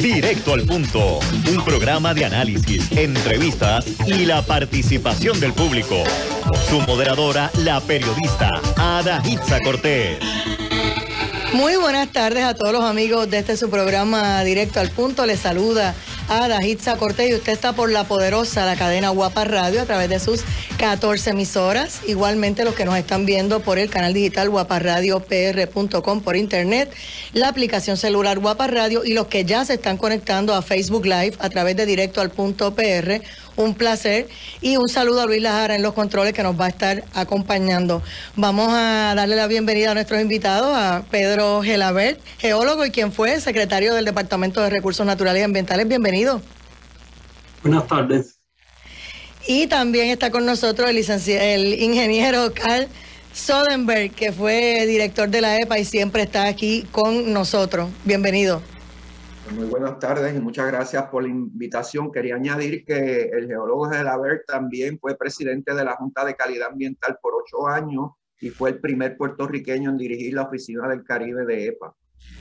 Directo al punto, un programa de análisis, entrevistas y la participación del público. Su moderadora, la periodista Ada Hitza Cortés. Muy buenas tardes a todos los amigos de su programa Directo al Punto. Les saluda Ada Hitza Cortés y usted está por la poderosa, la cadena Guapa Radio a través de sus 14 emisoras. Igualmente los que nos están viendo por el canal digital guaparadiopr.com por internet, la aplicación celular Guapa Radio y los que ya se están conectando a Facebook Live a través de Directo al Punto PR. Un placer y un saludo a Luis Lajara en los controles que nos va a estar acompañando. Vamos a darle la bienvenida a nuestros invitados, a Pedro Gelabert, geólogo y quien fue secretario del Departamento de Recursos Naturales y Ambientales. Bienvenido. Buenas tardes. Y también está con nosotros el ingeniero Carl Soderberg, que fue director de la EPA y siempre está aquí con nosotros. Bienvenido. Muy buenas tardes y muchas gracias por la invitación. Quería añadir que el geólogo Gelabert también fue presidente de la Junta de Calidad Ambiental por 8 años y fue el primer puertorriqueño en dirigir la Oficina del Caribe de EPA.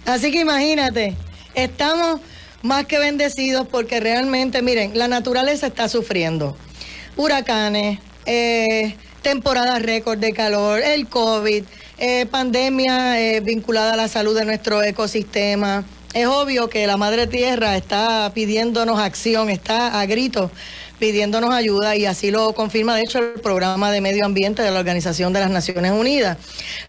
Así que imagínate, estamos más que bendecidos porque realmente, miren, la naturaleza está sufriendo. Huracanes, temporadas récord de calor, el COVID, pandemia vinculada a la salud de nuestro ecosistema. Es obvio que la Madre Tierra está pidiéndonos acción, está a gritos pidiéndonos ayuda y así lo confirma de hecho el programa de medio ambiente de la Organización de las Naciones Unidas.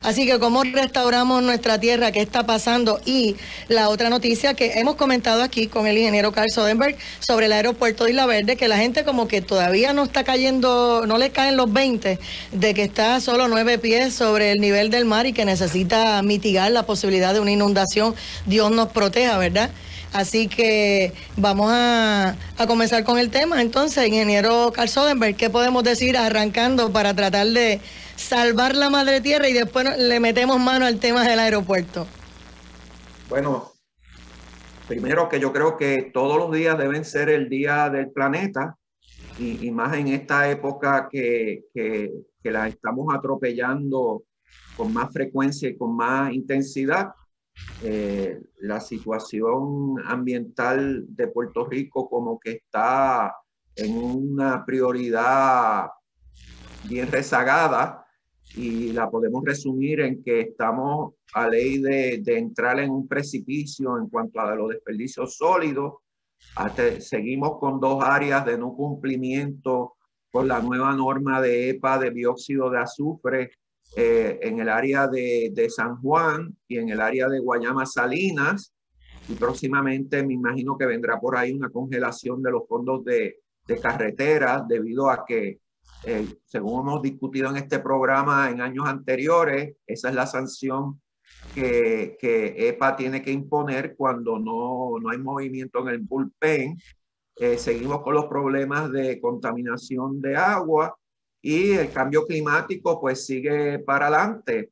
Así que cómo restauramos nuestra tierra, qué está pasando y la otra noticia que hemos comentado aquí con el ingeniero Carl Soderberg sobre el aeropuerto de Isla Verde, que la gente como que todavía no está cayendo, no le caen los 20 de que está a solo 9 pies sobre el nivel del mar y que necesita mitigar la posibilidad de una inundación. Dios nos proteja, ¿verdad? Así que vamos a comenzar con el tema. Entonces, ingeniero Carl Soderberg, ¿qué podemos decir arrancando para tratar de salvar la madre tierra y después le metemos mano al tema del aeropuerto? Bueno, primero que yo creo que todos los días deben ser el día del planeta y más en esta época que la estamos atropellando con más frecuencia y con más intensidad. La situación ambiental de Puerto Rico como que está en una prioridad bien rezagada y la podemos resumir en que estamos a ley de entrar en un precipicio en cuanto a los desperdicios sólidos. Seguimos con 2 áreas de no cumplimiento con la nueva norma de EPA de dióxido de azufre en el área de San Juan y en el área de Guayama Salinas, y próximamente me imagino que vendrá por ahí una congelación de los fondos de carreteras debido a que según hemos discutido en este programa en años anteriores, esa es la sanción que EPA tiene que imponer cuando no hay movimiento en el bullpen. Seguimos con los problemas de contaminación de agua y el cambio climático pues sigue para adelante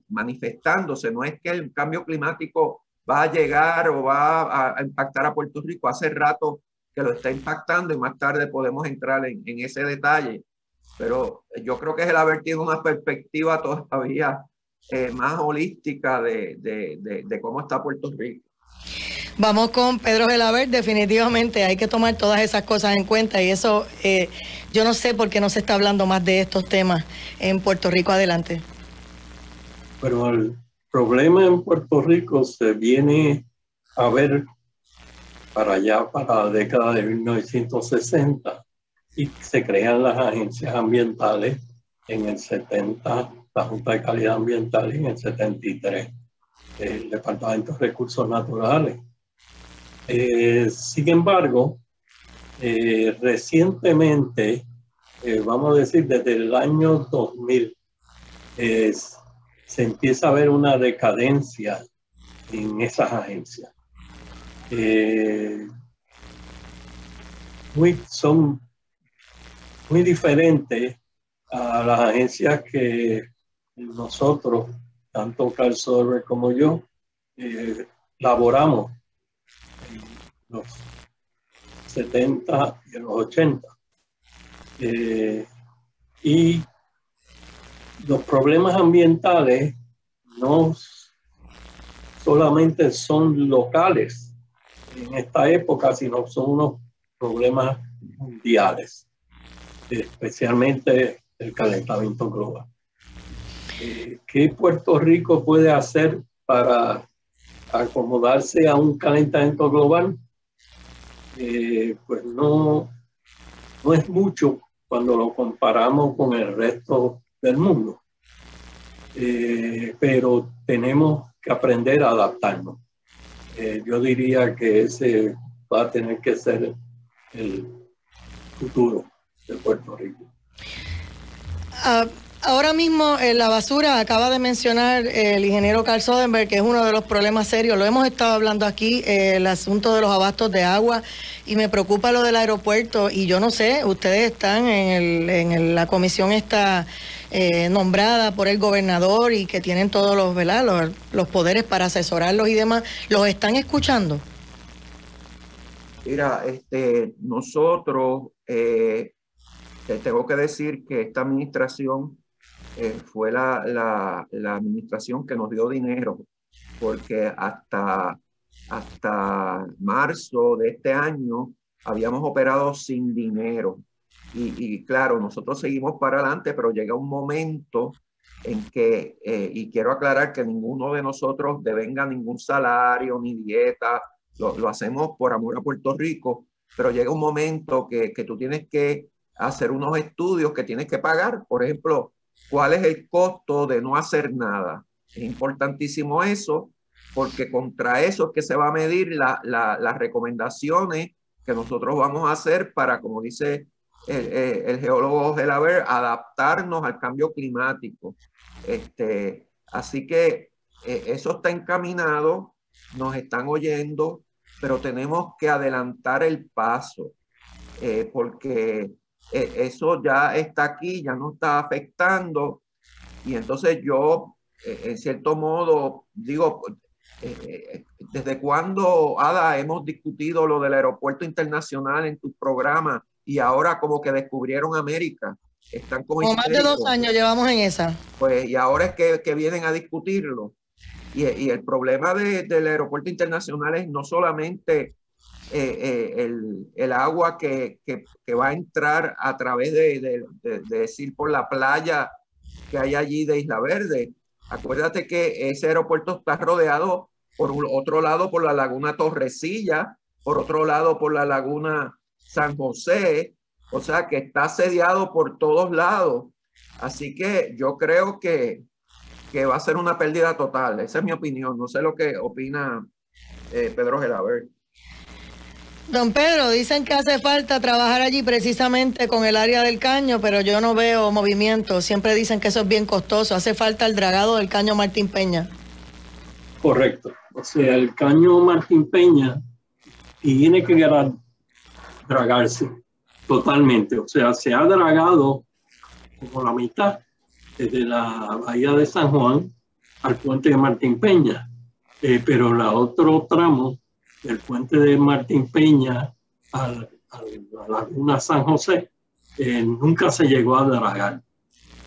manifestándose. No es que el cambio climático va a llegar o va a impactar a Puerto Rico, hace rato que lo está impactando y más tarde podemos entrar en ese detalle, pero yo creo que es el haber tenido una perspectiva todavía más holística de cómo está Puerto Rico. Vamos con Pedro Gelabert. Definitivamente hay que tomar todas esas cosas en cuenta y eso, yo no sé por qué no se está hablando más de estos temas en Puerto Rico. Adelante. Pero el problema en Puerto Rico se viene a ver para allá, para la década de 1960 y se crean las agencias ambientales en el 70, la Junta de Calidad Ambiental en el 73, el Departamento de Recursos Naturales. Sin embargo, recientemente, vamos a decir desde el año 2000, se empieza a ver una decadencia en esas agencias. Son muy diferentes a las agencias que nosotros, tanto Carl Soderberg como yo, laboramos en los 70 y en los 80. Y los problemas ambientales no solamente son locales en esta época, sino son unos problemas mundiales, especialmente el calentamiento global. ¿Qué Puerto Rico puede hacer para acomodarse a un calentamiento global? Pues no es mucho cuando lo comparamos con el resto del mundo. Pero tenemos que aprender a adaptarnos. Yo diría que ese va a tener que ser el futuro de Puerto Rico. Ahora mismo la basura, acaba de mencionar el ingeniero Carl Soderberg, que es uno de los problemas serios. Lo hemos estado hablando aquí, el asunto de los abastos de agua, y me preocupa lo del aeropuerto. Y yo no sé, ustedes están en la comisión esta nombrada por el gobernador y que tienen todos los, ¿verdad?, los poderes para asesorarlos y demás. ¿Los están escuchando? Mira, nosotros, te tengo que decir que esta administración fue la administración que nos dio dinero, porque hasta marzo de este año habíamos operado sin dinero. Y claro, nosotros seguimos para adelante, pero llega un momento en que, y quiero aclarar que ninguno de nosotros devenga ningún salario ni dieta, lo hacemos por amor a Puerto Rico, pero llega un momento que tú tienes que hacer unos estudios que tienes que pagar. Por ejemplo, ¿cuál es el costo de no hacer nada? Es importantísimo eso, porque contra eso es que se va a medir las recomendaciones que nosotros vamos a hacer para, como dice el geólogo Gelabert, adaptarnos al cambio climático. Así que eso está encaminado, nos están oyendo, pero tenemos que adelantar el paso, porque eso ya está aquí, ya nos está afectando. Y entonces yo, en cierto modo, digo, ¿desde cuándo, Ada, hemos discutido lo del aeropuerto internacional en tu programa y ahora como que descubrieron América? Están como más de 2 años llevamos en esa. Pues, y ahora es que vienen a discutirlo. Y el problema del aeropuerto internacional es no solamente el agua que va a entrar a través de decir por la playa que hay allí de Isla Verde. Acuérdate que ese aeropuerto está rodeado por otro lado por la laguna Torrecilla, por otro lado por la laguna San José, o sea que está asediado por todos lados. Así que yo creo que va a ser una pérdida total. Esa es mi opinión. No sé lo que opina Pedro Gelabert. Don Pedro, dicen que hace falta trabajar allí precisamente con el área del caño, pero yo no veo movimiento. Siempre dicen que eso es bien costoso. Hace falta el dragado del caño Martín Peña. Correcto. O sea, el caño Martín Peña tiene que dragarse totalmente. O sea, se ha dragado como la mitad desde la bahía de San Juan al puente de Martín Peña. Pero el otro tramo del puente de Martín Peña a la laguna San José nunca se llegó a dragar.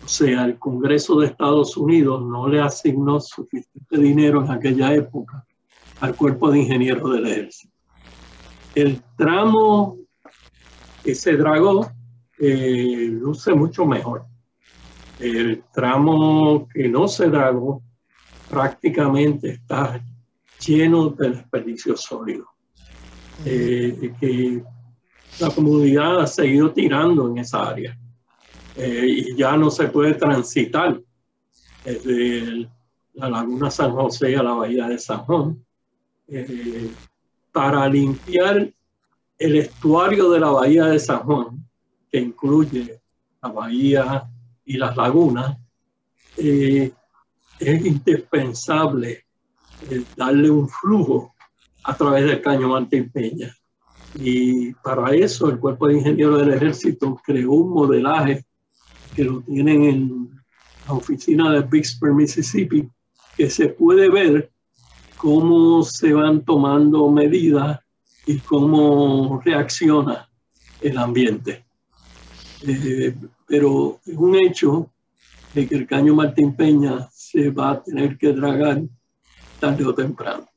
O sea, el Congreso de Estados Unidos no le asignó suficiente dinero en aquella época al Cuerpo de Ingenieros del Ejército. El tramo que se dragó luce mucho mejor. El tramo que no se dragó prácticamente está lleno de desperdicios sólidos. Que la comunidad ha seguido tirando en esa área. Y ya no se puede transitar desde la laguna San José a la bahía de San Juan. Para limpiar el estuario de la bahía de San Juan, que incluye la bahía y las lagunas, es indispensable darle un flujo a través del caño Martín Peña. Y para eso el Cuerpo de Ingenieros del Ejército creó un modelaje que lo tienen en la oficina de Vicksburg, Mississippi, que se puede ver cómo se van tomando medidas y cómo reacciona el ambiente. Pero es un hecho de que el caño Martín Peña se va a tener que dragar tarde o temprano.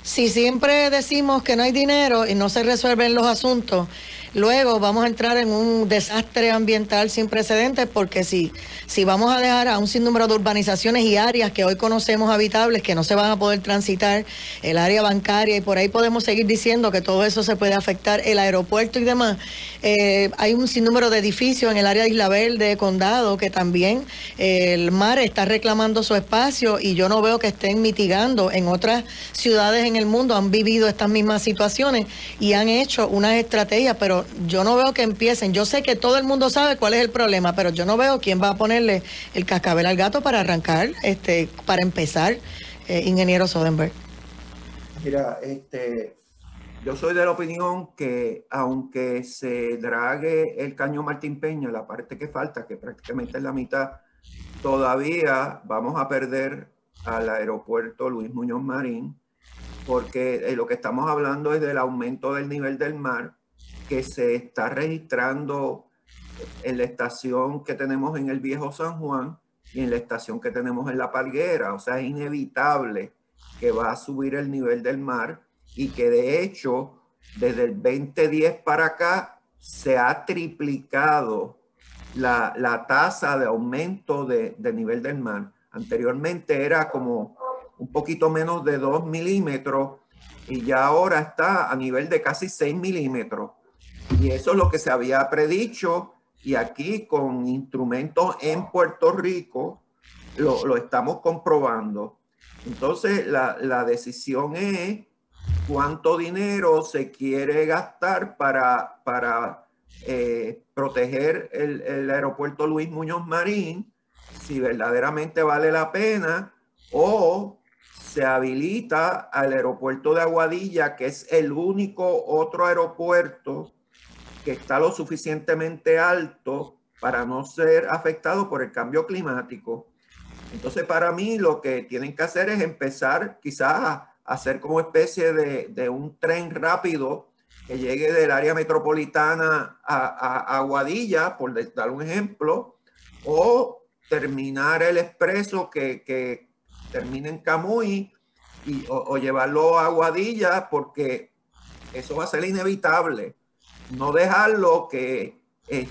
Si siempre decimos que no hay dinero y no se resuelven los asuntos, luego vamos a entrar en un desastre ambiental sin precedentes, porque si vamos a dejar a un sinnúmero de urbanizaciones y áreas que hoy conocemos habitables que no se van a poder transitar, el área bancaria, y por ahí podemos seguir diciendo que todo eso se puede afectar, el aeropuerto y demás. Hay un sinnúmero de edificios en el área de Isla Verde, Condado, que también el mar está reclamando su espacio, y yo no veo que estén mitigando. En otras ciudades en el mundo han vivido estas mismas situaciones y han hecho unas estrategias, pero yo no veo que empiecen. Yo sé que todo el mundo sabe cuál es el problema, pero yo no veo quién va a ponerle el cascabel al gato para arrancar, para empezar, ingeniero Sodenberg. Mira, yo soy de la opinión que aunque se drague el Caño Martín Peña, la parte que falta, que prácticamente es la mitad, todavía vamos a perder al aeropuerto Luis Muñoz Marín, porque lo que estamos hablando es del aumento del nivel del mar que se está registrando en la estación que tenemos en el Viejo San Juan y en la estación que tenemos en La Palguera. O sea, es inevitable que va a subir el nivel del mar, y que de hecho desde el 2010 para acá se ha triplicado la tasa de aumento de nivel del mar. Anteriormente era como un poquito menos de 2 milímetros y ya ahora está a nivel de casi 6 milímetros. Y eso es lo que se había predicho, y aquí con instrumentos en Puerto Rico lo estamos comprobando. Entonces la decisión es cuánto dinero se quiere gastar para proteger el aeropuerto Luis Muñoz Marín, si verdaderamente vale la pena, o se habilita al aeropuerto de Aguadilla, que es el único otro aeropuerto que está lo suficientemente alto para no ser afectado por el cambio climático. Entonces, para mí, lo que tienen que hacer es empezar quizás a hacer como especie de un tren rápido que llegue del área metropolitana a Aguadilla, por dar un ejemplo, o terminar el expreso que termine en Camuy o llevarlo a Aguadilla, porque eso va a ser inevitable. No dejarlo que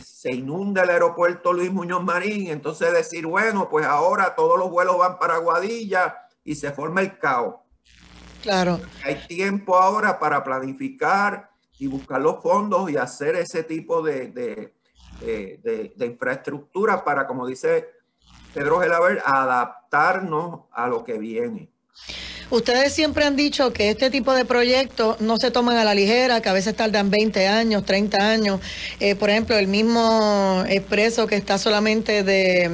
se inunda el aeropuerto Luis Muñoz Marín, entonces decir, bueno, pues ahora todos los vuelos van para Aguadilla y se forma el caos. Claro. Hay tiempo ahora para planificar y buscar los fondos y hacer ese tipo de infraestructura para, como dice Pedro Gelabert, adaptarnos a lo que viene. Ustedes siempre han dicho que este tipo de proyectos no se toman a la ligera, que a veces tardan 20 años, 30 años. Por ejemplo, el mismo expreso que está solamente de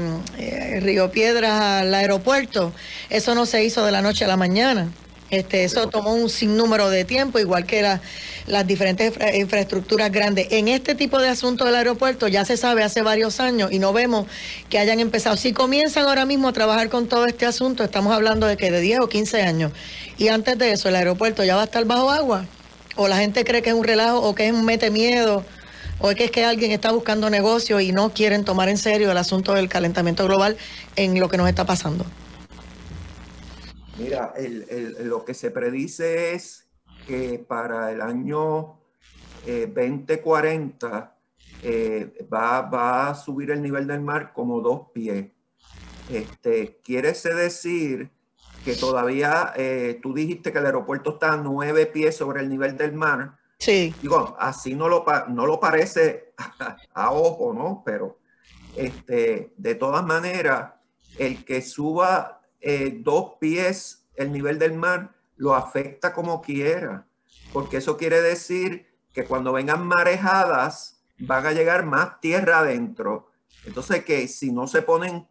Río Piedras al aeropuerto, eso no se hizo de la noche a la mañana. Eso tomó un sinnúmero de tiempo, igual que las diferentes infraestructuras grandes. En este tipo de asuntos del aeropuerto ya se sabe hace varios años y no vemos que hayan empezado. Si comienzan ahora mismo a trabajar con todo este asunto, estamos hablando de que de 10 o 15 años. Y antes de eso, el aeropuerto ya va a estar bajo agua. O la gente cree que es un relajo, o que es un mete miedo, o es que alguien está buscando negocio y no quieren tomar en serio el asunto del calentamiento global en lo que nos está pasando. Mira, lo que se predice es que para el año 2040 va a subir el nivel del mar como 2 pies. Quiere decir que todavía, tú dijiste que el aeropuerto está a 9 pies sobre el nivel del mar. Sí. Digo, así no lo parece a ojo, ¿no? Pero de todas maneras, el que suba 2 pies el nivel del mar lo afecta como quiera, porque eso quiere decir que cuando vengan marejadas van a llegar más tierra adentro. Entonces, que si no se ponen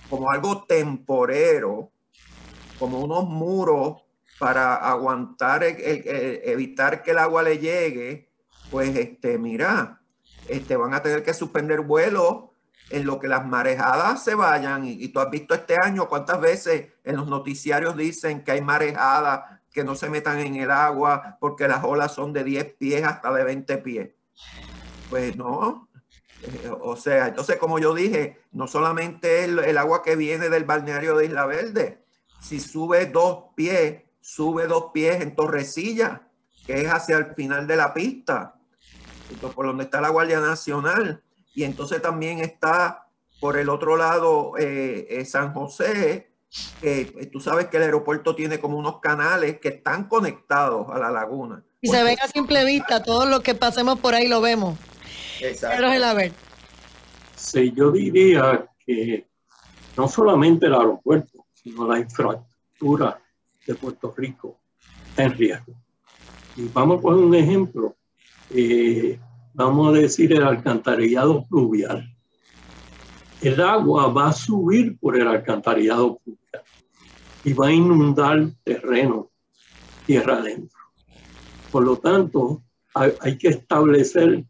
como algo temporero, como unos muros para aguantar, evitar que el agua le llegue, pues mira, van a tener que suspender vuelos en lo que las marejadas se vayan. Y tú has visto este año cuántas veces en los noticiarios dicen que hay marejadas, que no se metan en el agua porque las olas son de 10 pies hasta de 20 pies. Pues no. O sea, entonces, como yo dije, no solamente el agua que viene del balneario de Isla Verde, si sube 2 pies, sube 2 pies en Torrecilla, que es hacia el final de la pista, por donde está la Guardia Nacional. Y entonces también está por el otro lado San José. Tú sabes que el aeropuerto tiene como unos canales que están conectados a la laguna. Y se ven a simple vista, todos los que pasemos por ahí lo vemos. Exacto. Pedro Gelabert. Sí, yo diría que no solamente el aeropuerto, sino la infraestructura de Puerto Rico está en riesgo. Y vamos a poner un ejemplo. Vamos a decir el alcantarillado pluvial. El agua va a subir por el alcantarillado pluvial y va a inundar terreno, tierra adentro. Por lo tanto, hay que establecer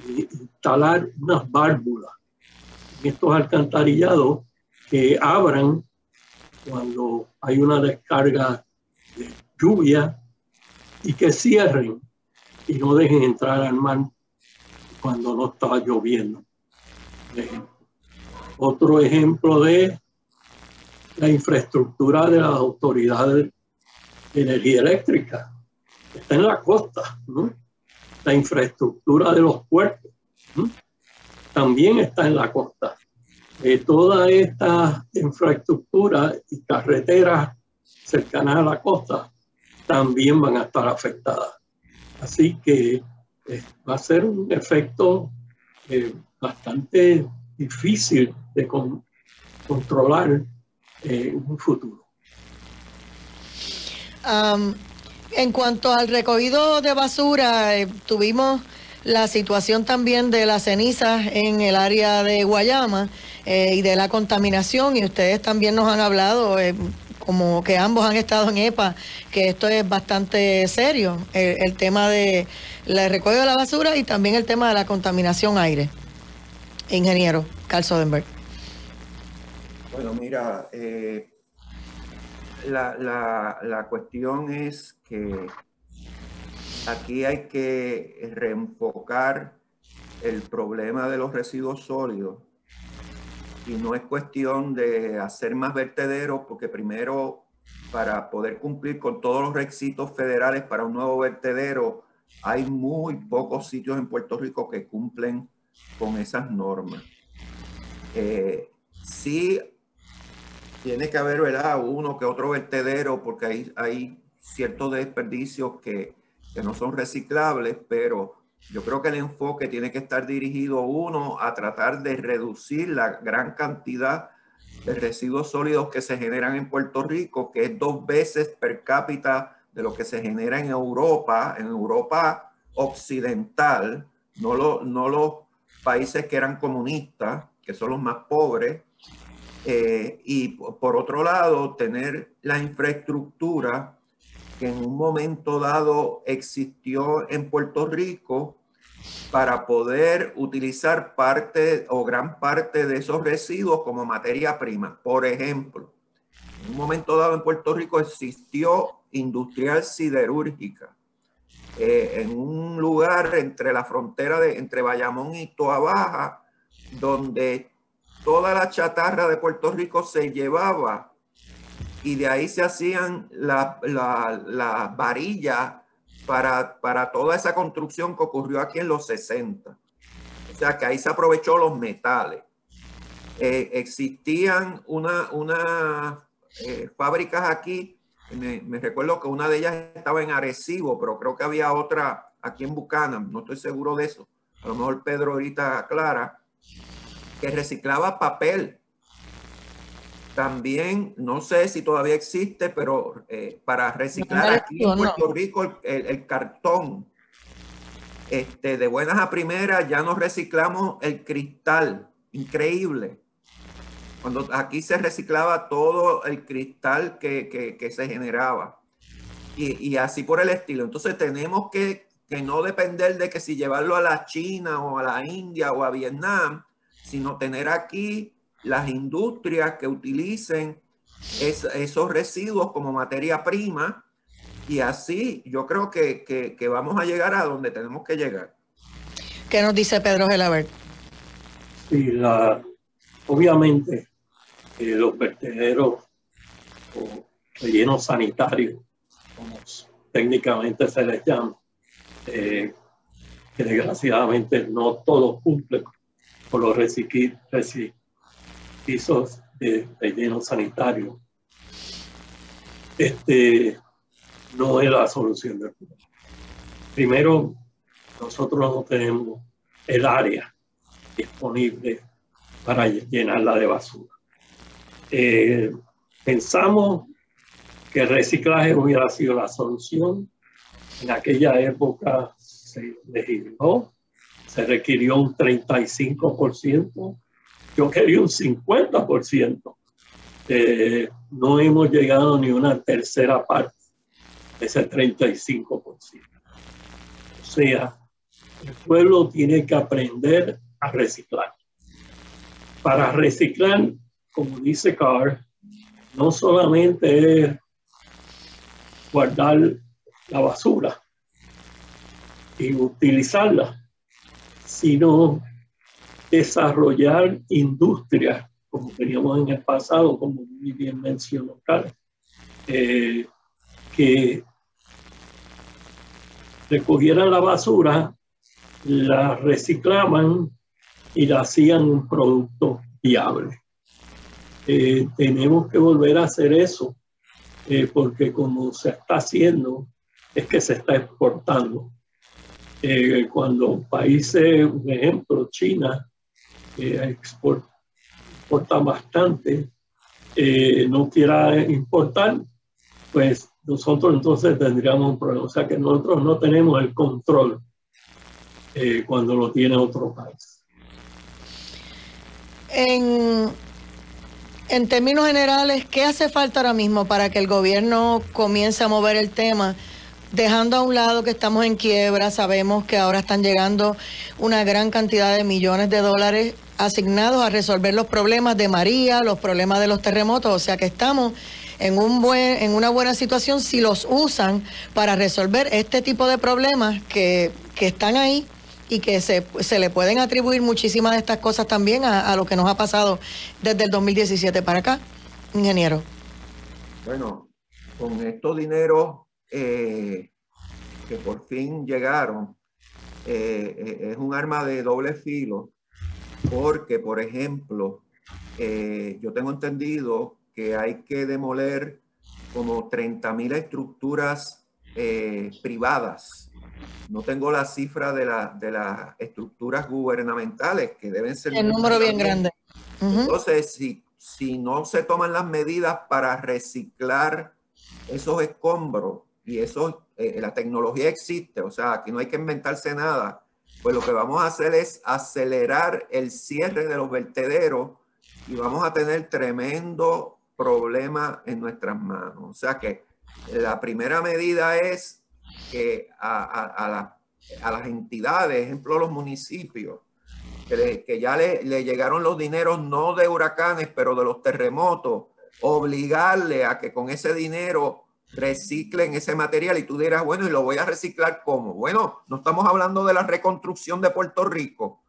e instalar unas válvulas en estos alcantarillados que abran cuando hay una descarga de lluvia y que cierren y no dejen entrar al mar cuando no está lloviendo. Otro ejemplo de la infraestructura de las autoridades de energía eléctrica está en la costa, ¿no? La infraestructura de los puertos, ¿no? También está en la costa. Toda esta infraestructura y carreteras cercanas a la costa también van a estar afectadas. Así que va a ser un efecto bastante difícil de controlar en un futuro. En cuanto al recogido de basura, tuvimos la situación también de las cenizas en el área de Guayama y de la contaminación, y ustedes también nos han hablado, como que ambos han estado en EPA, que esto es bastante serio, el tema de la recogido de la basura y también el tema de la contaminación aire. Ingeniero Carl Soderberg. Bueno, mira, la cuestión es que aquí hay que reenfocar el problema de los residuos sólidos, y no es cuestión de hacer más vertederos, porque primero, para poder cumplir con todos los requisitos federales para un nuevo vertedero, hay muy pocos sitios en Puerto Rico que cumplen con esas normas. Sí tiene que haber, ¿verdad?, uno que otro vertedero, porque hay ciertos desperdicios que no son reciclables, pero yo creo que el enfoque tiene que estar dirigido, uno, a tratar de reducir la gran cantidad de residuos sólidos que se generan en Puerto Rico, que es 2 veces per cápita de lo que se genera en Europa occidental, no los países que eran comunistas, que son los más pobres. Y por otro lado, tener la infraestructura que en un momento dado existió en Puerto Rico para poder utilizar parte o gran parte de esos residuos como materia prima. Por ejemplo, en un momento dado en Puerto Rico existió industrial siderúrgica en un lugar entre la frontera entre Bayamón y Toabaja, donde toda la chatarra de Puerto Rico se llevaba y de ahí se hacían las varillas para toda esa construcción que ocurrió aquí en los 60. O sea que ahí se aprovechó los metales. Existían unas fábricas aquí, me recuerdo que una de ellas estaba en Arecibo, pero creo que había otra aquí en Buchanan, no estoy seguro de eso. A lo mejor Pedro ahorita aclara, que reciclaba papel. También, no sé si todavía existe, pero para reciclar aquí en Puerto Rico el cartón, de buenas a primeras ya nos reciclamos el cristal, increíble. Cuando aquí se reciclaba todo el cristal que se generaba. Y así por el estilo. Entonces tenemos que no depender de que si llevarlo a la China o a la India o a Vietnam, sino tener aquí las industrias que utilicen esos residuos como materia prima, y así yo creo que vamos a llegar a donde tenemos que llegar. ¿Qué nos dice Pedro Gelabert? Sí, obviamente los vertederos o relleno sanitario, como técnicamente se les llama, que desgraciadamente no todos cumplen con los requisitos de relleno sanitario. No es la solución del problema. Primero, nosotros no tenemos el área disponible para llenarla de basura. Pensamos que el reciclaje hubiera sido la solución. En aquella época se legisló, se requirió un 35%. Yo quería un 50%. No hemos llegado ni una tercera parte de ese 35%. O sea, el pueblo tiene que aprender a reciclar. Para reciclar, como dice Carr, no solamente es guardar la basura y utilizarla, sino desarrollar industrias, como teníamos en el pasado, como muy bien mencionó Carl, que recogieran la basura, la reciclaban y la hacían un producto viable. Tenemos que volver a hacer eso, porque como se está haciendo, es que se está exportando. Cuando países, por ejemplo, China, exporta bastante, no quiera importar, pues nosotros entonces tendríamos un problema. O sea que nosotros no tenemos el control cuando lo tiene otro país. En términos generales, ¿qué hace falta ahora mismo para que el gobierno comience a mover el tema? Dejando a un lado que estamos en quiebra, sabemos que ahora están llegando una gran cantidad de millones de dólares asignados a resolver los problemas de María, los problemas de los terremotos, o sea que estamos en una buena situación si los usan para resolver este tipo de problemas que están ahí y que se le pueden atribuir muchísimas de estas cosas también a lo que nos ha pasado desde el 2017 para acá, ingeniero. Bueno, con estos dineros que por fin llegaron, es un arma de doble filo, porque, por ejemplo, yo tengo entendido que hay que demoler como 30,000 estructuras privadas. No tengo la cifra de las estructuras gubernamentales, que deben ser... El número bien grande. Entonces, si no se toman las medidas para reciclar esos escombros, y eso, la tecnología existe, o sea, aquí no hay que inventarse nada, pues lo que vamos a hacer es acelerar el cierre de los vertederos y vamos a tener tremendo problema en nuestras manos. O sea que la primera medida es que a las entidades, ejemplo los municipios, que ya le llegaron los dineros no de huracanes, pero de los terremotos, obligarle a que con ese dinero reciclen ese material. Y tú dirás, bueno, ¿y lo voy a reciclar cómo? Bueno, no estamos hablando de la reconstrucción de Puerto Rico.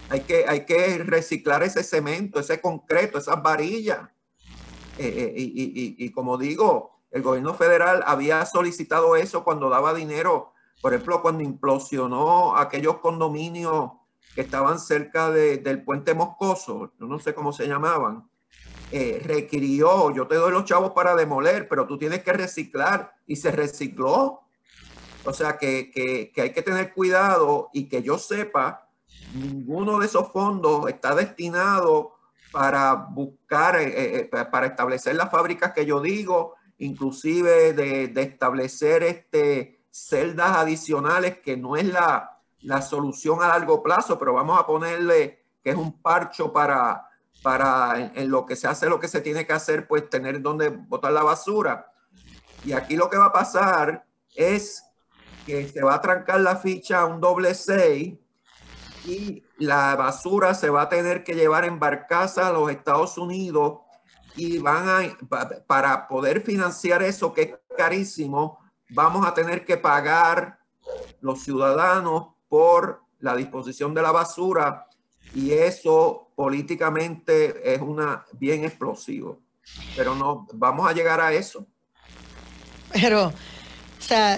Hay que reciclar ese cemento, ese concreto, esas varillas. Y como digo, el gobierno federal había solicitado eso cuando daba dinero. Por ejemplo, cuando implosionó aquellos condominios que estaban cerca del puente Moscoso, yo no sé cómo se llamaban, requirió, yo te doy los chavos para demoler, pero tú tienes que reciclar, y se recicló. O sea que hay que tener cuidado, y que yo sepa, ninguno de esos fondos está destinado para buscar, para establecer las fábricas que yo digo, inclusive de establecer celdas adicionales, que no es la solución a largo plazo, pero vamos a ponerle que es un parcho para en lo que se hace lo que se tiene que hacer, pues tener donde botar la basura. Y aquí lo que va a pasar es que se va a trancar la ficha a un doble 6 y la basura se va a tener que llevar en barcaza a los Estados Unidos, y para poder financiar eso, que es carísimo, vamos a tener que pagar los ciudadanos por la disposición de la basura, y eso políticamente es bien explosivo. Pero no, vamos a llegar a eso. Pero, o sea,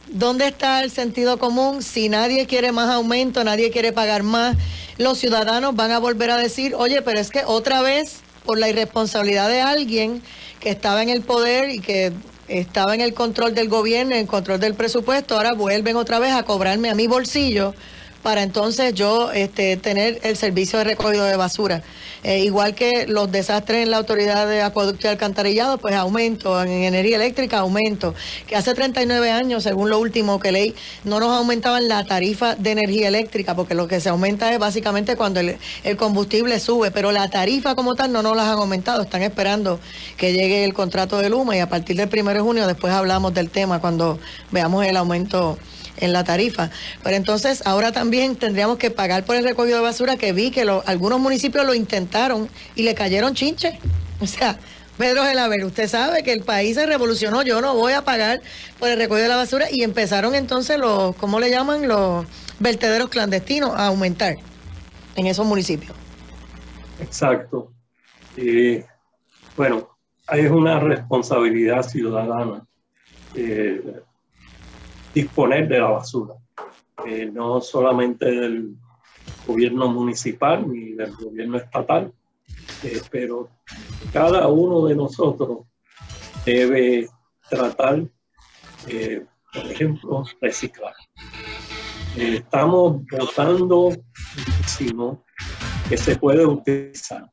¿dónde está el sentido común? Si nadie quiere más aumento, nadie quiere pagar más, los ciudadanos van a volver a decir, oye, pero es que otra vez, por la irresponsabilidad de alguien que estaba en el poder y que estaba en el control del gobierno, en el control del presupuesto, ahora vuelven otra vez a cobrarme a mi bolsillo para entonces yo tener el servicio de recogido de basura. Igual que los desastres en la Autoridad de Acueducto y Alcantarillado, pues aumento, en energía eléctrica aumento, que hace 39 años, según lo último que leí, no nos aumentaban la tarifa de energía eléctrica, porque lo que se aumenta es básicamente cuando el combustible sube, pero la tarifa como tal no nos las han aumentado, están esperando que llegue el contrato de Luma y a partir del 1 de junio después hablamos del tema cuando veamos el aumento en la tarifa. Pero entonces ahora también tendríamos que pagar por el recogido de basura, que vi que algunos municipios lo intentaron y le cayeron chinches. O sea, Pedro Gelaber, usted sabe que el país se revolucionó, yo no voy a pagar por el recogido de la basura, y empezaron entonces los, ¿cómo le llaman? Los vertederos clandestinos a aumentar en esos municipios. Exacto. Bueno, es una responsabilidad ciudadana disponer de la basura, no solamente del gobierno municipal ni del gobierno estatal, pero cada uno de nosotros debe tratar, por ejemplo, reciclar. Estamos botando muchísimo que se puede utilizar.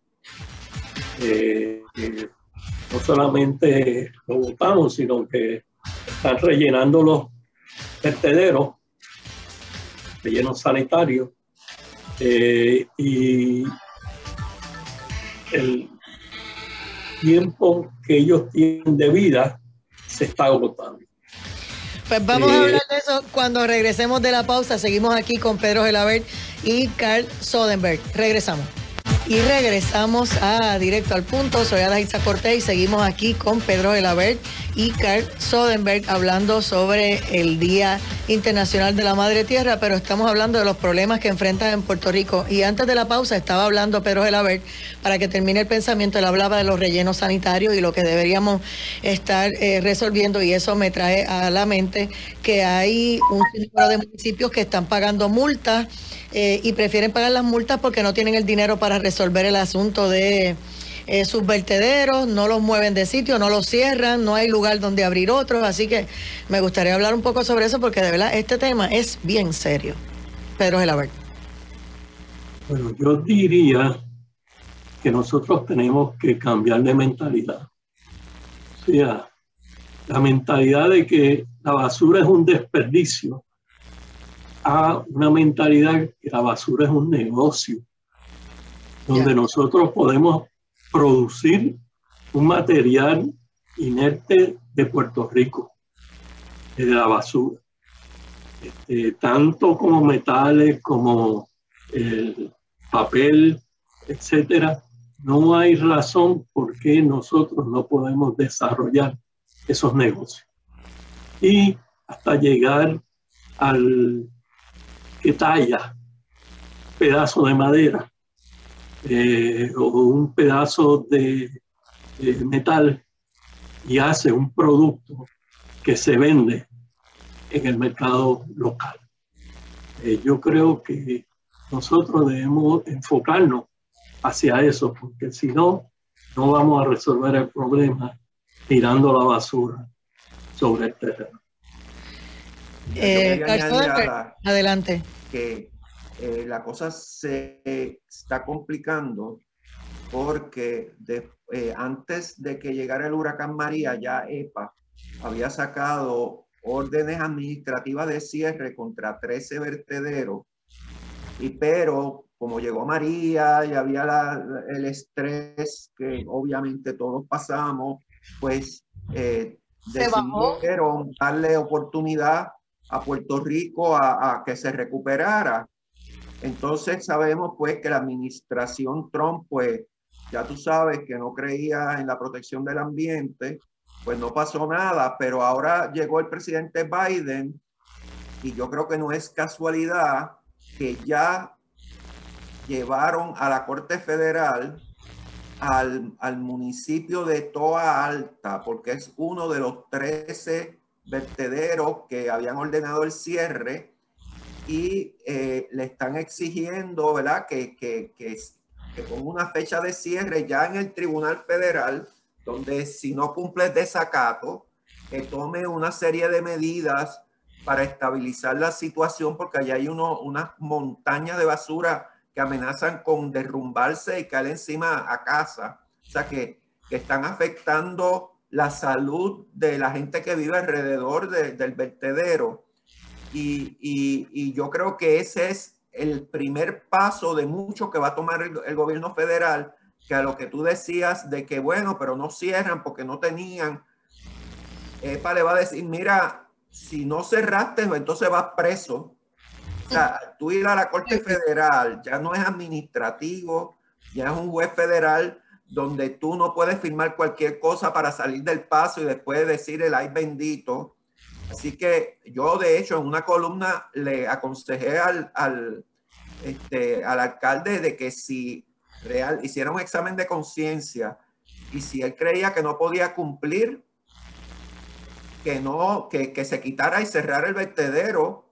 No solamente lo botamos, sino que están rellenando los vertederos, rellenos sanitarios, y el tiempo que ellos tienen de vida se está agotando. Pues vamos a hablar de eso cuando regresemos de la pausa. Seguimos aquí con Pedro Gelaber y Carl Soderberg. Regresamos. Y regresamos a Directo al Punto. Soy Adaitza Cortés y seguimos aquí con Pedro Gelaber y Carl Soderberg hablando sobre el Día Internacional de la Madre Tierra, pero estamos hablando de los problemas que enfrentan en Puerto Rico. Y antes de la pausa estaba hablando Pedro Gelaber, para que termine el pensamiento, él hablaba de los rellenos sanitarios y lo que deberíamos estar resolviendo, y eso me trae a la mente que hay un número de municipios que están pagando multas y prefieren pagar las multas porque no tienen el dinero para resolver el asunto de sus vertederos, no los mueven de sitio, no los cierran, no hay lugar donde abrir otros, así que me gustaría hablar un poco sobre eso porque de verdad este tema es bien serio. Pedro Gelaber. Bueno, yo diría que nosotros tenemos que cambiar de mentalidad. O sea, la mentalidad de que la basura es un desperdicio a una mentalidad que la basura es un negocio, donde nosotros podemos producir un material inerte de Puerto Rico, de la basura, tanto como metales, como el papel, etcétera. No hay razón por qué nosotros no podemos desarrollar esos negocios y hasta llegar al que talla pedazo de madera o un pedazo de metal y hace un producto que se vende en el mercado local. Yo creo que nosotros debemos enfocarnos hacia eso, porque si no, no vamos a resolver el problema tirando la basura sobre el terreno. Adelante. Que la cosa se está complicando porque antes de que llegara el huracán María, ya EPA había sacado órdenes administrativas de cierre contra 13 vertederos, pero como llegó María y había el estrés que obviamente todos pasamos, pues decidieron darle oportunidad a Puerto Rico a que se recuperara. Entonces sabemos pues que la administración Trump, pues ya tú sabes que no creía en la protección del ambiente, pues no pasó nada, pero ahora llegó el presidente Biden y yo creo que no es casualidad que ya llevaron a la Corte Federal al municipio de Toa Alta, porque es uno de los 13 vertederos que habían ordenado el cierre y le están exigiendo, ¿verdad?, que con una fecha de cierre ya en el Tribunal Federal, donde si no cumples desacato, que tome una serie de medidas para estabilizar la situación, porque allá hay unas montañas de basura que amenazan con derrumbarse y caer encima a casa. O sea, que están afectando la salud de la gente que vive alrededor del vertedero. Y yo creo que ese es el primer paso de mucho que va a tomar el gobierno federal, que a lo que tú decías de que, bueno, pero no cierran porque no tenían. EPA le va a decir, mira, si no cerraste, entonces vas preso. O sea, tú ir a la Corte Federal ya no es administrativo, ya es un juez federal donde tú no puedes firmar cualquier cosa para salir del paso y después decir el ay bendito. Así que yo, de hecho, en una columna le aconsejé al alcalde de que si hiciera un examen de conciencia y si él creía que no podía cumplir, que se quitara y cerrara el vertedero,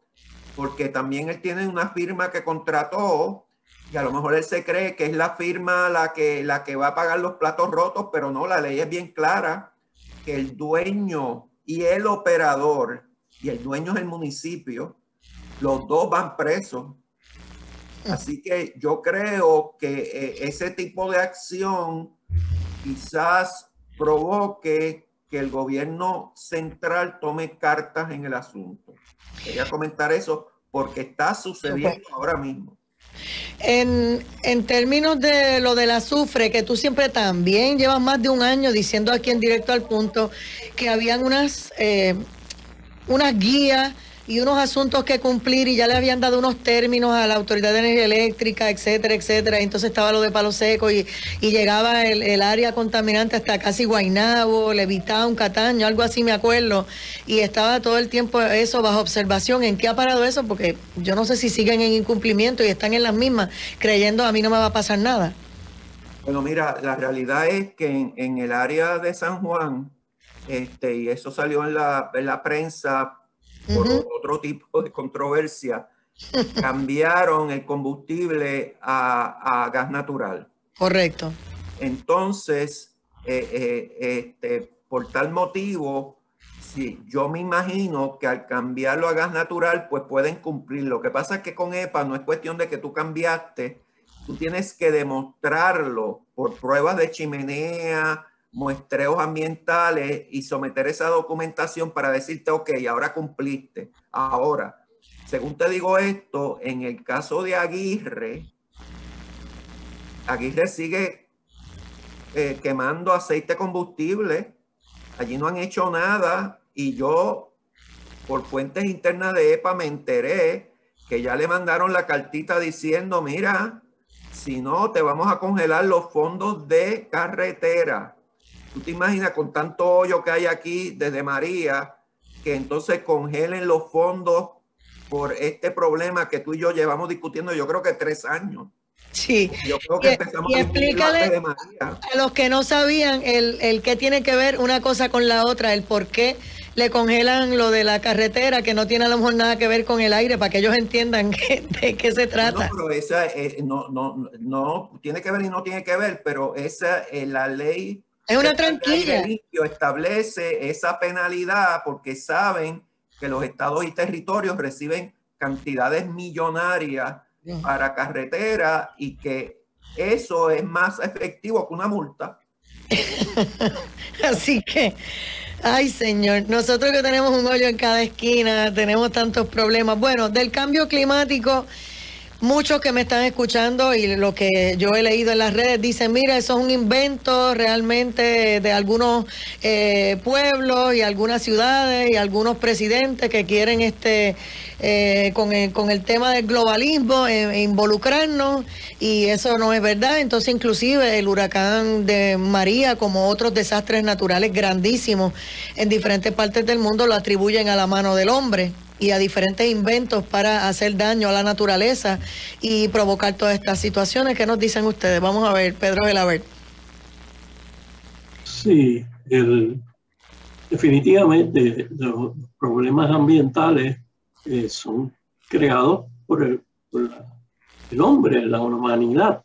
porque también él tiene una firma que contrató y a lo mejor él se cree que es la firma la que va a pagar los platos rotos, pero no, la ley es bien clara que el dueño y el operador, y el dueño es el municipio, los dos van presos. Así que yo creo que ese tipo de acción quizás provoque que el gobierno central tome cartas en el asunto. Quería comentar eso porque está sucediendo ahora mismo. En términos de lo del azufre, que tú siempre también llevas más de un año diciendo aquí en Directo al Punto que habían unas guías y unos asuntos que cumplir y ya le habían dado unos términos a la Autoridad de Energía Eléctrica, etcétera, etcétera. Entonces estaba lo de Palo Seco y llegaba el área contaminante hasta casi Guaynabo, Levitown, Cataño, algo así me acuerdo. Y estaba todo el tiempo eso bajo observación. ¿En qué ha parado eso? Porque yo no sé si siguen en incumplimiento y están en las mismas, creyendo a mí no me va a pasar nada. Bueno, mira, la realidad es que en el área de San Juan, y eso salió en la prensa, por otro tipo de controversia, cambiaron el combustible a gas natural. Correcto. Entonces, por tal motivo, sí, yo me imagino que al cambiarlo a gas natural, pues pueden cumplir. Lo que pasa es que con EPA no es cuestión de que tú cambiaste, tú tienes que demostrarlo por pruebas de chimenea, muestreos ambientales y someter esa documentación para decirte, ok, ahora cumpliste. Ahora, según te digo esto, en el caso de Aguirre sigue quemando aceite combustible. Allí no han hecho nada y yo, por fuentes internas de EPA, me enteré que ya le mandaron la cartita diciendo, mira, si no, te vamos a congelar los fondos de carretera. Tú te imaginas con tanto hoyo que hay aquí desde María, que entonces congelen los fondos por este problema que tú y yo llevamos discutiendo, yo creo que 3 años. Sí. Yo creo que empezamos y explícale a los que no sabían el qué tiene que ver una cosa con la otra, el por qué le congelan lo de la carretera, que no tiene a lo mejor nada que ver con el aire, para que ellos entiendan de qué se trata. No, pero esa no tiene que ver y no tiene que ver, pero esa la ley es una tranquila. Establece esa penalidad porque saben que los estados y territorios reciben cantidades millonarias para carretera y que eso es más efectivo que una multa. Así que, ay señor, nosotros que tenemos un hoyo en cada esquina, tenemos tantos problemas. Bueno, del cambio climático, muchos que me están escuchando y lo que yo he leído en las redes dicen, mira, eso es un invento realmente de algunos pueblos y algunas ciudades y algunos presidentes que quieren con el tema del globalismo involucrarnos, y eso no es verdad. Entonces, inclusive el huracán de María, como otros desastres naturales grandísimos en diferentes partes del mundo, lo atribuyen a la mano del hombre y a diferentes inventos para hacer daño a la naturaleza y provocar todas estas situaciones. ¿Qué nos dicen ustedes? Vamos a ver, Pedro Gelabert. Sí, definitivamente los problemas ambientales son creados por el hombre, la humanidad.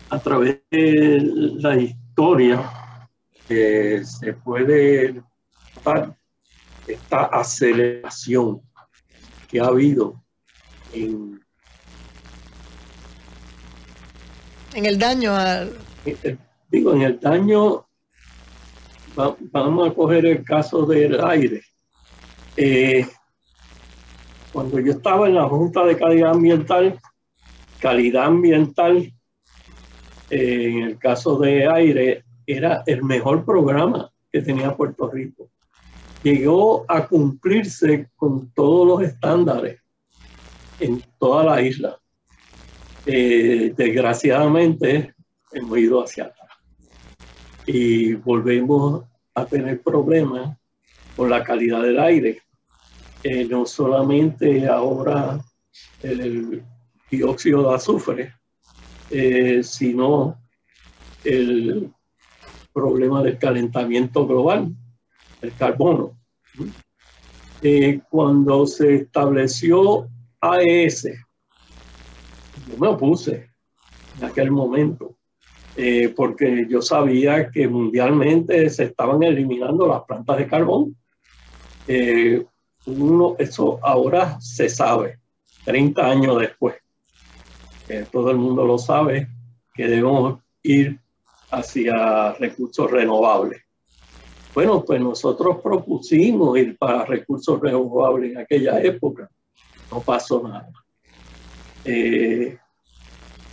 A través de la historia se puede notar esta aceleración que ha habido en el daño al... en el daño. Vamos a coger el caso del aire. Cuando yo estaba en la Junta de Calidad Ambiental, en el caso de aire, era el mejor programa que tenía Puerto Rico. Llegó a cumplirse con todos los estándares en toda la isla. Desgraciadamente, hemos ido hacia atrás y volvemos a tener problemas con la calidad del aire. No solamente ahora el dióxido de azufre, sino el problema del calentamiento global, el carbono. Cuando se estableció AES, yo me opuse en aquel momento, porque yo sabía que mundialmente se estaban eliminando las plantas de carbón. Eso ahora se sabe, 30 años después. Todo el mundo lo sabe, que debemos ir hacia recursos renovables. Bueno, pues nosotros propusimos ir para recursos renovables en aquella época. No pasó nada.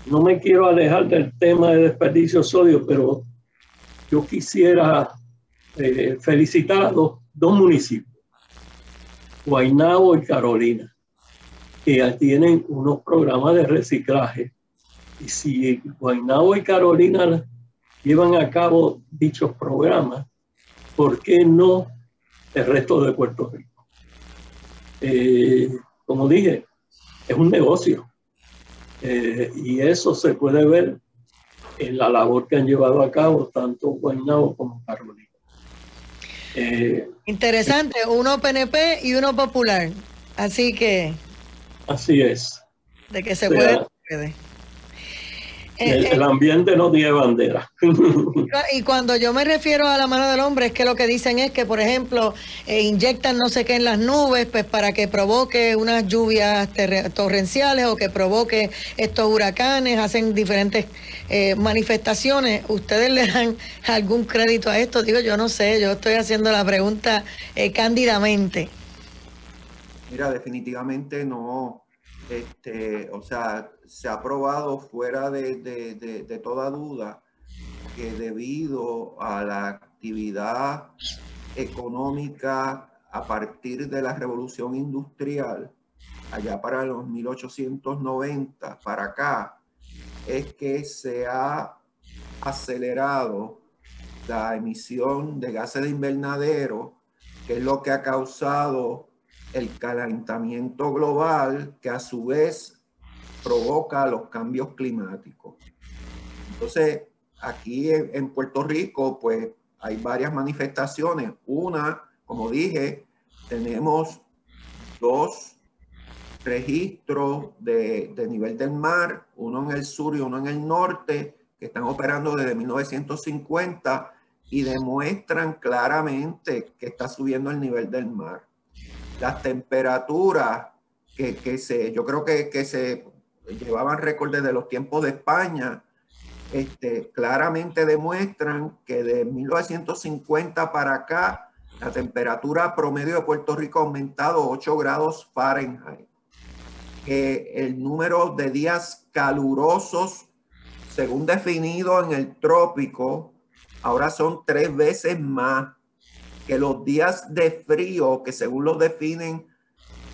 No me quiero alejar del tema de desperdicio de sodio, pero yo quisiera felicitar a dos municipios, Guaynabo y Carolina, que tienen unos programas de reciclaje. Y si Guaynabo y Carolina llevan a cabo dichos programas, ¿por qué no el resto de Puerto Rico? Como dije, es un negocio. Y eso se puede ver en la labor que han llevado a cabo tanto Guaynabo como Carolina. Interesante, uno PNP y uno popular. Así que... Así es. De que se puede. El ambiente no tiene bandera. Y cuando yo me refiero a la mano del hombre, es que lo que dicen es que, por ejemplo, inyectan no sé qué en las nubes, pues para que provoque unas lluvias torrenciales o que provoque estos huracanes, hacen diferentes manifestaciones. ¿Ustedes le dan algún crédito a esto? Digo, yo no sé, yo estoy haciendo la pregunta cándidamente. Mira, definitivamente no. O sea, se ha probado fuera de toda duda que debido a la actividad económica a partir de la revolución industrial, allá para los 1890 para acá, es que se ha acelerado la emisión de gases de invernadero, que es lo que ha causado el calentamiento global, que a su vez provoca los cambios climáticos. Entonces, aquí en Puerto Rico, pues hay varias manifestaciones. Una, como dije, tenemos 2 registros de nivel del mar, uno en el sur y uno en el norte, que están operando desde 1950 y demuestran claramente que está subiendo el nivel del mar. Las temperaturas yo creo que se llevaban récord desde los tiempos de España, claramente demuestran que de 1950 para acá la temperatura promedio de Puerto Rico ha aumentado 8 grados Fahrenheit. El número de días calurosos, según definido en el trópico, ahora son 3 veces más que los días de frío, que según los definen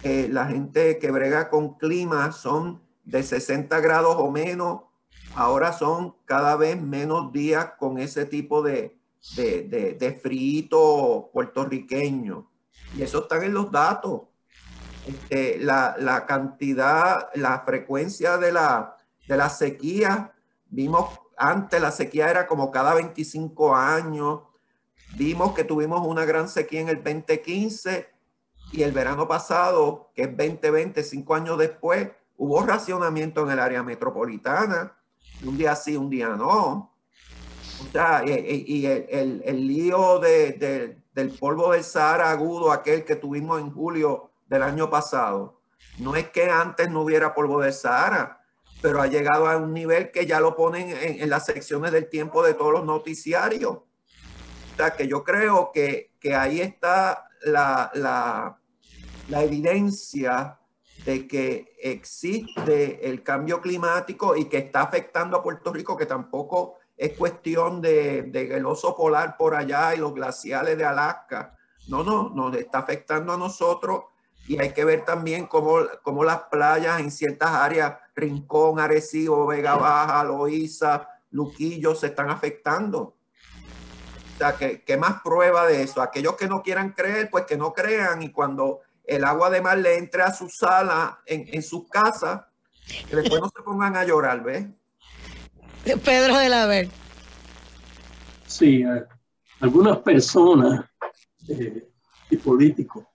la gente que brega con clima, son de 60 grados o menos. Ahora son cada vez menos días con ese tipo de frío puertorriqueño. Y eso está en los datos. La cantidad, la frecuencia de la sequía, vimos antes la sequía era como cada 25 años. Vimos que tuvimos una gran sequía en el 2015 y el verano pasado, que es 2020, 5 años después, hubo racionamiento en el área metropolitana. Un día sí, un día no. O sea, y el lío del polvo del Sahara agudo, aquel que tuvimos en julio del año pasado, no es que antes no hubiera polvo del Sahara, pero ha llegado a un nivel que ya lo ponen en las secciones del tiempo de todos los noticiarios. O sea, que yo creo que ahí está la evidencia de que existe el cambio climático y que está afectando a Puerto Rico, que tampoco es cuestión de el oso polar por allá y los glaciales de Alaska. No, nos está afectando a nosotros, y hay que ver también cómo las playas en ciertas áreas, Rincón, Arecibo, Vega Baja, Loíza, Luquillo, se están afectando. O sea, ¿qué más prueba de eso? Aquellos que no quieran creer, pues que no crean, y cuando el agua de mar le entre a su sala en sus casas, que después no se pongan a llorar, ¿ves? Pedro de la Ver. Sí, algunas personas y políticos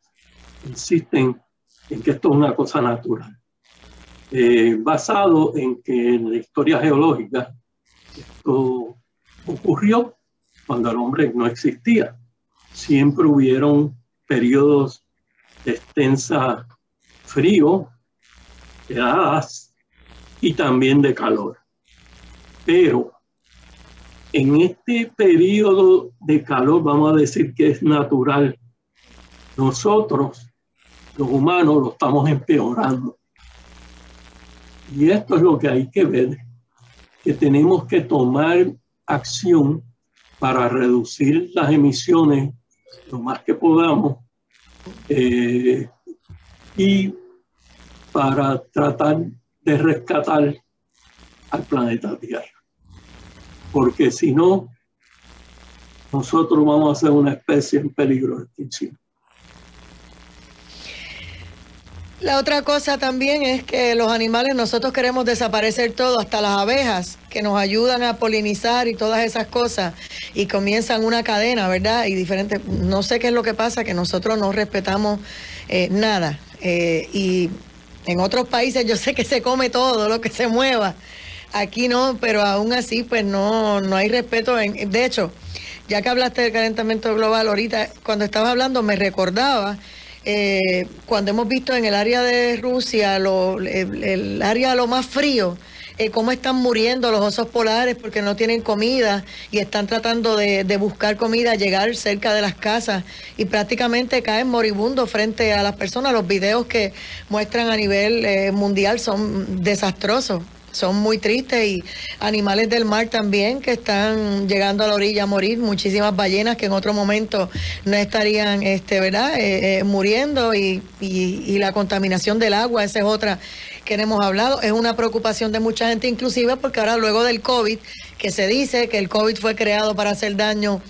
insisten en que esto es una cosa natural, basado en que en la historia geológica esto ocurrió cuando el hombre no existía. Siempre hubieron periodos de extensa frío, heladas y también de calor. Pero en este periodo de calor, vamos a decir que es natural, nosotros, los humanos, lo estamos empeorando. Y esto es lo que hay que ver, que tenemos que tomar acción para reducir las emisiones lo más que podamos, y para tratar de rescatar al planeta Tierra. Porque si no, nosotros vamos a ser una especie en peligro de extinción. La otra cosa también es que los animales, nosotros queremos desaparecer todo, hasta las abejas que nos ayudan a polinizar y todas esas cosas, y comienzan una cadena, ¿verdad? Y diferentes, no sé qué es lo que pasa, que nosotros no respetamos nada. Y en otros países yo sé que se come todo lo que se mueva. Aquí no, pero aún así pues no hay respeto. De hecho, ya que hablaste del calentamiento global ahorita, cuando estabas hablando me recordaba cuando hemos visto en el área de Rusia, el área lo más frío, cómo están muriendo los osos polares porque no tienen comida y están tratando de buscar comida, llegar cerca de las casas y prácticamente caen moribundos frente a las personas. Los videos que muestran a nivel mundial son desastrosos. Son muy tristes, y animales del mar también que están llegando a la orilla a morir, muchísimas ballenas que en otro momento no estarían ¿verdad? Muriendo, y la contaminación del agua, esa es otra que no hemos hablado, es una preocupación de mucha gente, inclusive porque ahora luego del COVID, que se dice que el COVID fue creado para hacer daño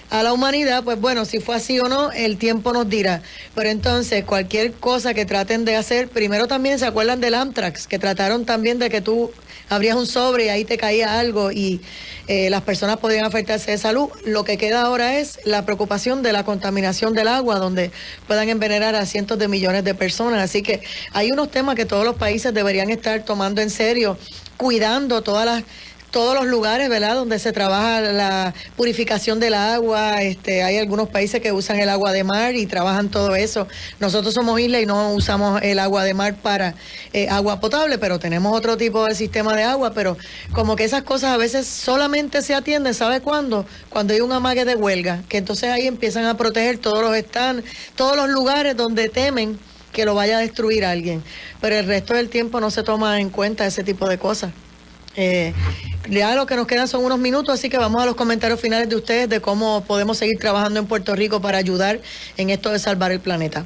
a la humanidad, pues bueno, si fue así o no, el tiempo nos dirá. Pero entonces, cualquier cosa que traten de hacer, primero también se acuerdan del Amtrak, que trataron también de que tú abrías un sobre y ahí te caía algo y las personas podían afectarse de salud. Lo que queda ahora es la preocupación de la contaminación del agua, donde puedan envenenar a cientos de millones de personas. Así que hay unos temas que todos los países deberían estar tomando en serio, cuidando todos los lugares, ¿verdad?, donde se trabaja la purificación del agua. Hay algunos países que usan el agua de mar y trabajan todo eso. Nosotros somos isla y no usamos el agua de mar para agua potable, pero tenemos otro tipo de sistema de agua. Pero como que esas cosas a veces solamente se atienden, ¿sabe cuándo? Cuando hay un amague de huelga, que entonces ahí empiezan a proteger todos los lugares donde temen que lo vaya a destruir alguien. Pero el resto del tiempo no se toma en cuenta ese tipo de cosas. Ya lo que nos quedan son unos minutos, así que vamos a los comentarios finales de ustedes de cómo podemos seguir trabajando en Puerto Rico para ayudar en esto de salvar el planeta.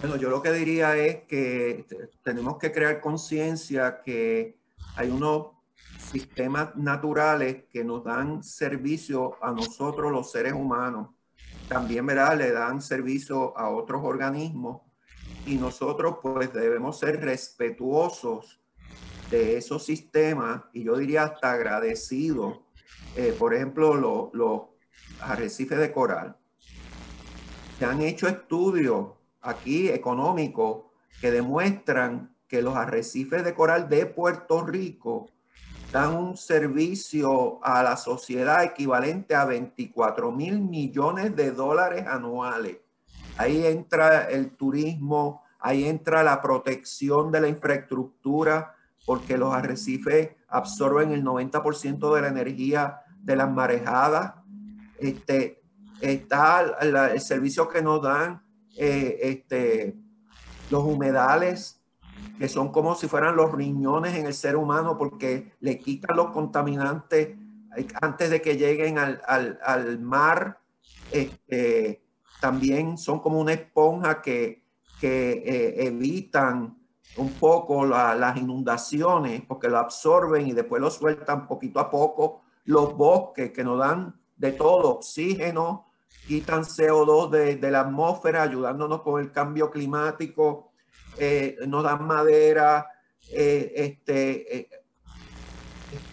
Bueno, yo lo que diría es que tenemos que crear conciencia que hay unos sistemas naturales que nos dan servicio a nosotros los seres humanos. También, ¿verdad?, le dan servicio a otros organismos, y nosotros pues debemos ser respetuosos de esos sistemas, y yo diría hasta agradecido, por ejemplo, los arrecifes de coral. Se han hecho estudios aquí económicos que demuestran que los arrecifes de coral de Puerto Rico dan un servicio a la sociedad equivalente a 24,000 millones de dólares anuales. Ahí entra el turismo, ahí entra la protección de la infraestructura, porque los arrecifes absorben el 90% de la energía de las marejadas. Está el servicio que nos dan los humedales, que son como si fueran los riñones en el ser humano, porque le quitan los contaminantes antes de que lleguen al mar. También son como una esponja que evitan un poco las inundaciones, porque lo absorben y después lo sueltan poquito a poco. Los bosques que nos dan de todo, oxígeno, quitan CO2 de la atmósfera, ayudándonos con el cambio climático, nos dan madera,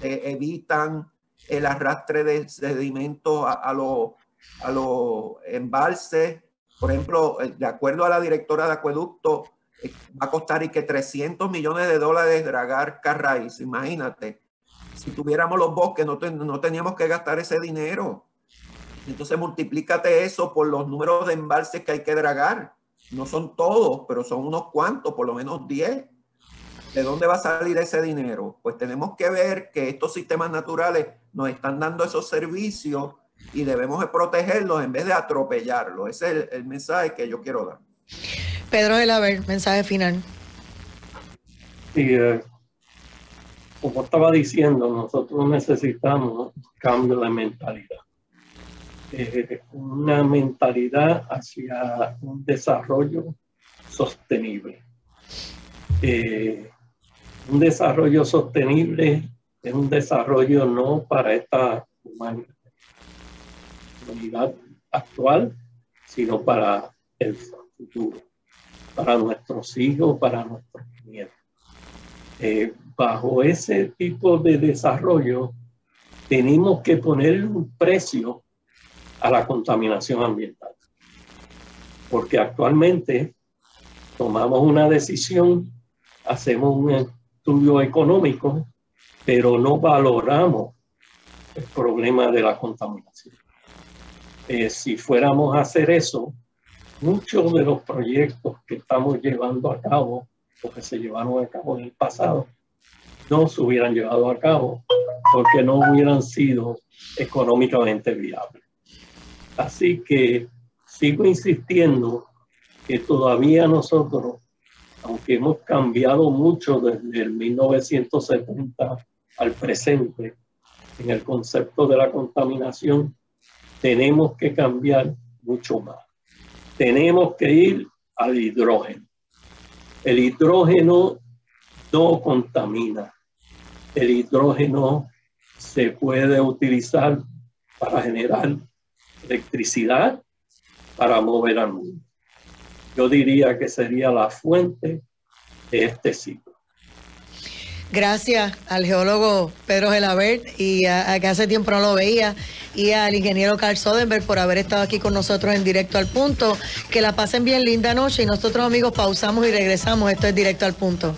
evitan el arrastre de sedimentos a los embalses. Por ejemplo, de acuerdo a la directora de acueducto, va a costar y que $300 millones dragar Carraíz. Imagínate, si tuviéramos los bosques no teníamos que gastar ese dinero. Entonces multiplícate eso por los números de embalses que hay que dragar. No son todos, pero son unos cuantos, por lo menos 10. ¿De dónde va a salir ese dinero? Pues tenemos que ver que estos sistemas naturales nos están dando esos servicios y debemos de protegerlos en vez de atropellarlos. Ese es el mensaje que yo quiero dar. Pedro de la Ver, mensaje final. Sí, como estaba diciendo, nosotros necesitamos un cambio de mentalidad. Una mentalidad hacia un desarrollo sostenible. Un desarrollo sostenible es un desarrollo no para esta humanidad actual, sino para el futuro, para nuestros hijos, para nuestros nietos. Bajo ese tipo de desarrollo, tenemos que poner un precio a la contaminación ambiental. Porque actualmente tomamos una decisión, hacemos un estudio económico, pero no valoramos el problema de la contaminación. Si fuéramos a hacer eso, muchos de los proyectos que estamos llevando a cabo, o que se llevaron a cabo en el pasado, no se hubieran llevado a cabo porque no hubieran sido económicamente viables. Así que sigo insistiendo que todavía nosotros, aunque hemos cambiado mucho desde el 1970 al presente en el concepto de la contaminación, tenemos que cambiar mucho más. Tenemos que ir al hidrógeno. El hidrógeno no contamina. El hidrógeno se puede utilizar para generar electricidad, para mover al mundo. Yo diría que sería la fuente de este ciclo. Gracias al geólogo Pedro Gelabert, y a que hace tiempo no lo veía, y al ingeniero Carl Soderberg por haber estado aquí con nosotros en Directo al Punto. Que la pasen bien, linda noche, y nosotros, amigos, pausamos y regresamos. Esto es Directo al Punto.